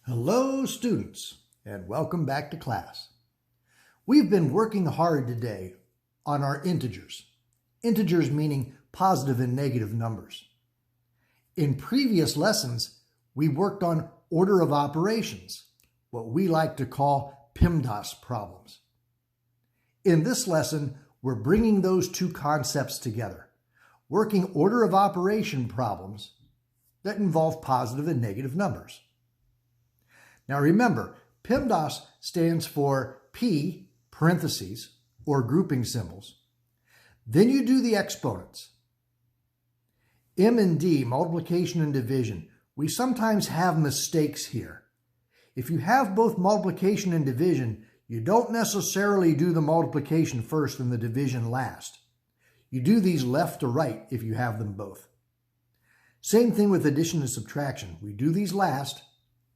Hello, students, and welcome back to class. We've been working hard today on our integers. Integers meaning positive and negative numbers. In previous lessons, we worked on order of operations, what we like to call PEMDAS problems. In this lesson, we're bringing those two concepts together, working order of operation problems that involve positive and negative numbers. Now remember, PEMDAS stands for P, parentheses, or grouping symbols. Then you do the exponents. M and D, multiplication and division. We sometimes have mistakes here. If you have both multiplication and division, you don't necessarily do the multiplication first and the division last. You do these left to right if you have them both. Same thing with addition and subtraction. We do these last,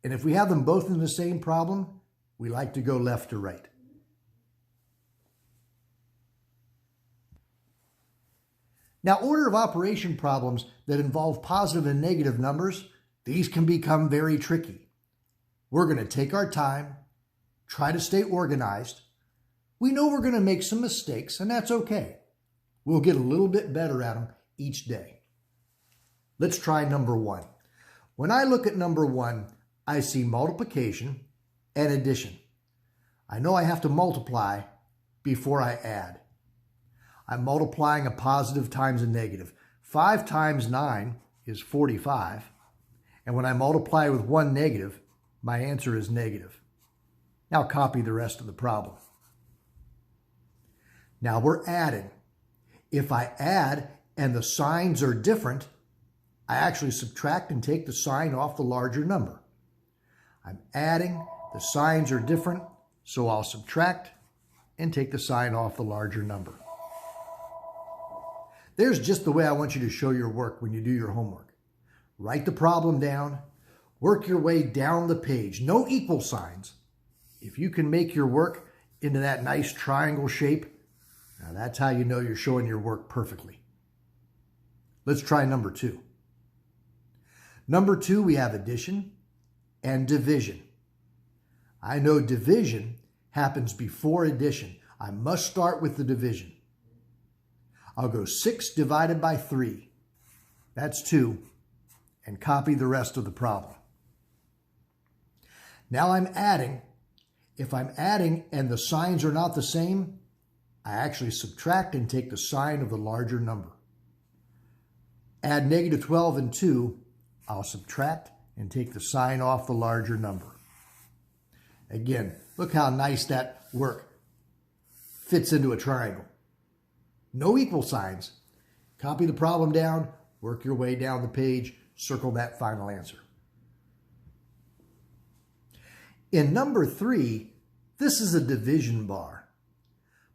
and if we have them both in the same problem, we like to go left to right. Now, order of operation problems that involve positive and negative numbers, these can become very tricky. We're going to take our time, try to stay organized. We know we're going to make some mistakes, and that's okay. We'll get a little bit better at them each day. Let's try number one. When I look at number one, I see multiplication and addition. I know I have to multiply before I add. I'm multiplying a positive times a negative. 5 times 9 is 45. And when I multiply with one negative, my answer is negative. Now copy the rest of the problem. Now we're adding. If I add and the signs are different, I actually subtract and take the sign off the larger number. I'm adding, the signs are different, so I'll subtract and take the sign off the larger number. There's just the way I want you to show your work when you do your homework. Write the problem down, work your way down the page. No equal signs. If you can make your work into that nice triangle shape, now that's how you know you're showing your work perfectly. Let's try number two. Number two, we have addition and division. I know division happens before addition. I must start with the division. I'll go 6 divided by 3. That's 2. And copy the rest of the problem. Now I'm adding. If I'm adding and the signs are not the same, I actually subtract and take the sign of the larger number. Add negative 12 and 2, I'll subtract and take the sign off the larger number. Again, look how nice that work fits into a triangle. No equal signs. Copy the problem down, work your way down the page, circle that final answer. In number 3, this is a division bar.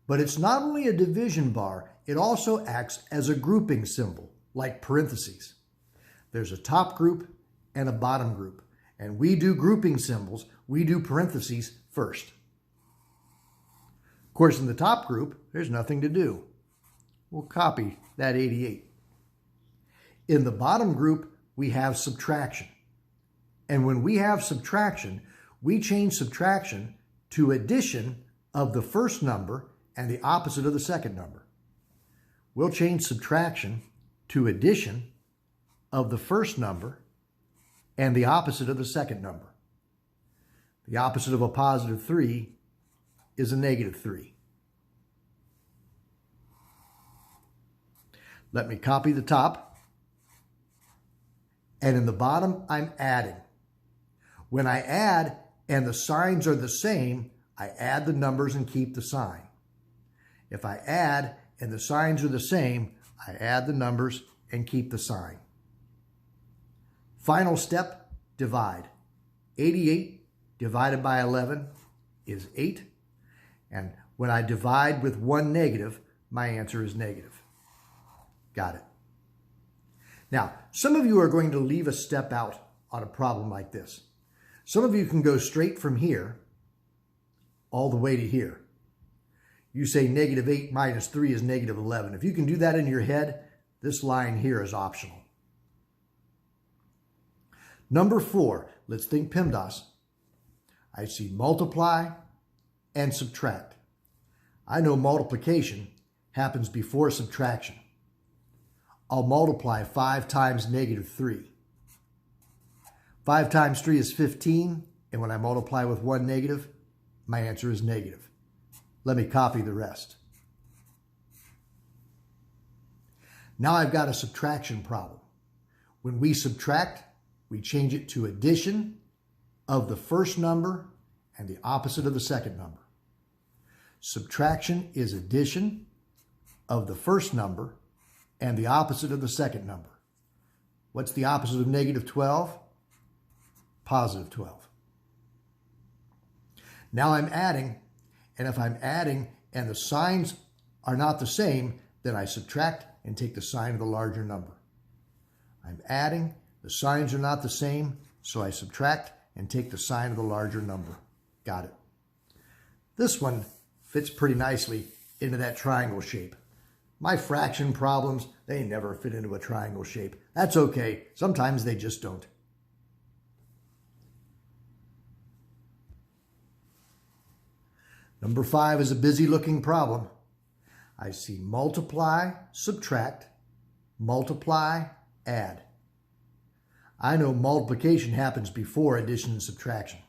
But it's not only a division bar, it also acts as a grouping symbol, like parentheses. There's a top group and a bottom group. And we do grouping symbols, we do parentheses first. Of course, in the top group, there's nothing to do. We'll copy that 88. In the bottom group, we have subtraction. And when we have subtraction, we change subtraction to addition of the first number and the opposite of the second number. We'll change subtraction to addition of the first number and the opposite of the second number. The opposite of a positive 3 is a negative 3. Let me copy the top. And in the bottom, I'm adding. When I add and the signs are the same, I add the numbers and keep the sign. If I add and the signs are the same, I add the numbers and keep the sign. Final step, divide. 88 divided by 11 is 8. And when I divide with one negative, my answer is negative. Got it. Now, some of you are going to leave a step out on a problem like this. Some of you can go straight from here all the way to here. You say negative 8 minus 3 is negative 11. If you can do that in your head, this line here is optional. Number 4, let's think PEMDAS. I see multiply and subtract. I know multiplication happens before subtraction. I'll multiply 5 times negative 3. 5 times 3 is 15, and when I multiply with one negative, my answer is negative. Let me copy the rest. Now I've got a subtraction problem. When we subtract, we change it to addition of the first number and the opposite of the second number. Subtraction is addition of the first number and the opposite of the second number. What's the opposite of negative 12? Positive 12. Now I'm adding, and if I'm adding and the signs are not the same, then I subtract and take the sign of the larger number. I'm adding, the signs are not the same, so I subtract and take the sign of the larger number. Got it. This one fits pretty nicely into that triangle shape. My fraction problems, they never fit into a triangle shape. That's okay. Sometimes they just don't. Number 5 is a busy looking problem. I see multiply, subtract, multiply, add. I know multiplication happens before addition and subtraction.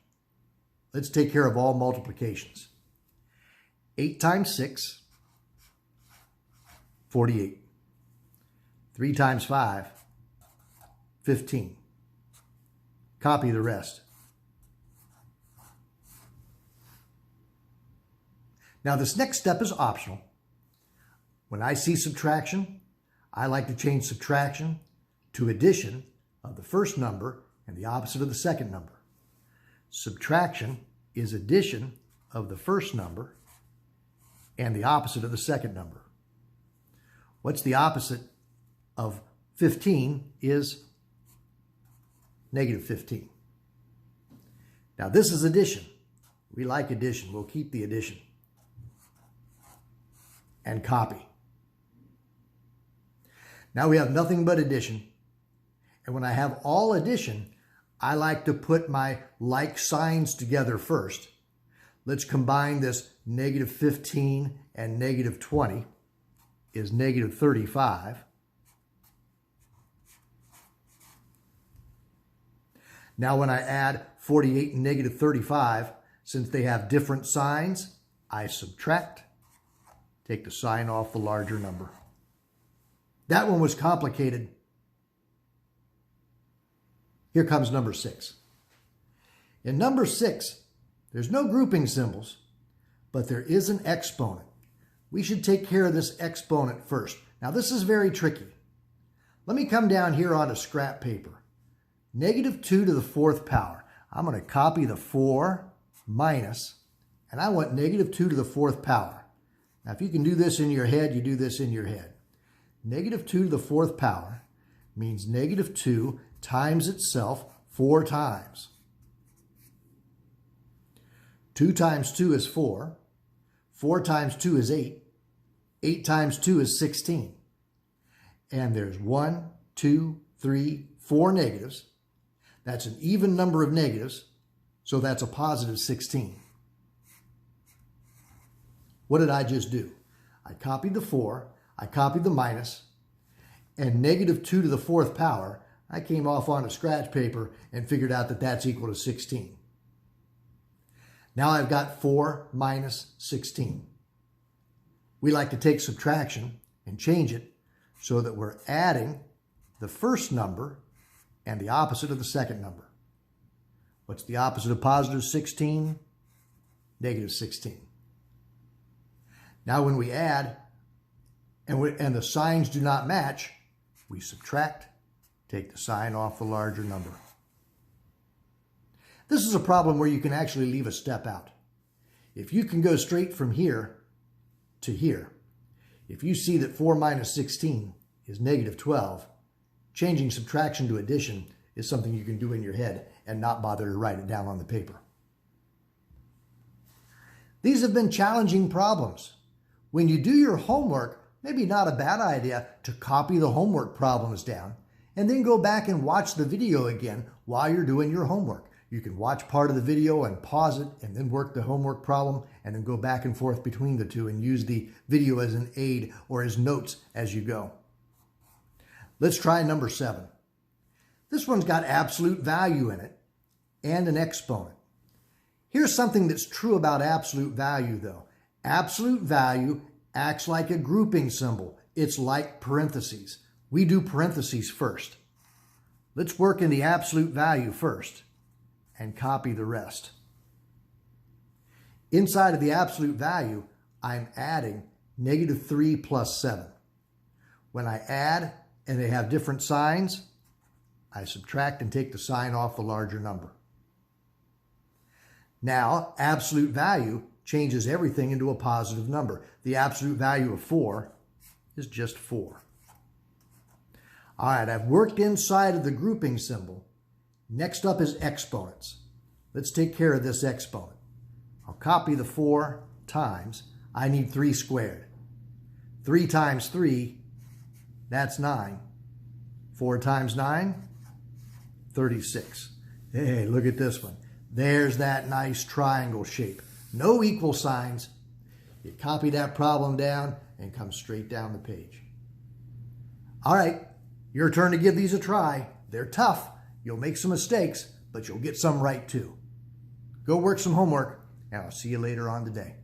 Let's take care of all multiplications. 8 times 6, 48. 3 times 5, 15. Copy the rest. Now this next step is optional. When I see subtraction, I like to change subtraction to addition of the first number and the opposite of the second number. Subtraction is addition of the first number and the opposite of the second number. What's the opposite of 15 is negative 15. Now this is addition. We like addition. We'll keep the addition. And copy. Now we have nothing but addition. And when I have all addition, I like to put my like signs together first. Let's combine this negative 15 and negative 20 is negative 35. Now when I add 48 and negative 35, since they have different signs, I subtract. Take the sign off the larger number. That one was complicated. Here comes number 6. In number 6, there's no grouping symbols, but there is an exponent. We should take care of this exponent first. Now this is very tricky. Let me come down here onto scrap paper. Negative 2 to the 4th power. I'm going to copy the 4 minus, and I want negative 2 to the 4th power. Now, if you can do this in your head, you do this in your head. Negative 2 to the 4th power means negative 2 times itself 4 times. 2 times 2 is 4. 4 times 2 is 8. 8 times 2 is 16. And there's 1, 2, 3, 4 negatives. That's an even number of negatives, so that's a positive 16. What did I just do? I copied the 4, I copied the minus, and negative 2 to the 4th power, I came off onto scratch paper and figured out that that's equal to 16. Now I've got 4 minus 16. We like to take subtraction and change it so that we're adding the first number and the opposite of the second number. What's the opposite of positive 16? Negative 16. Now when we add and the signs do not match, we subtract, take the sign off the larger number. This is a problem where you can actually leave a step out. If you can go straight from here to here, if you see that 4 minus 16 is negative 12, changing subtraction to addition is something you can do in your head and not bother to write it down on the paper. These have been challenging problems. When you do your homework, maybe not a bad idea to copy the homework problems down and then go back and watch the video again while you're doing your homework. You can watch part of the video and pause it and then work the homework problem and then go back and forth between the two and use the video as an aid or as notes as you go. Let's try number 7. This one's got absolute value in it and an exponent. Here's something that's true about absolute value though. Absolute value acts like a grouping symbol. It's like parentheses. We do parentheses first. Let's work in the absolute value first and copy the rest. Inside of the absolute value, I'm adding -3 plus 7. When I add and they have different signs, I subtract and take the sign off the larger number. Now, absolute value changes everything into a positive number. The absolute value of 4 is just 4. All right, I've worked inside of the grouping symbol. Next up is exponents. Let's take care of this exponent. I'll copy the 4 times. I need 3 squared. 3 times 3, that's 9. 4 times 9, 36. Hey, look at this one. There's that nice triangle shape. No equal signs. You copy that problem down and come straight down the page. All right, your turn to give these a try. They're tough. You'll make some mistakes, but you'll get some right too. Go work some homework, and I'll see you later on today.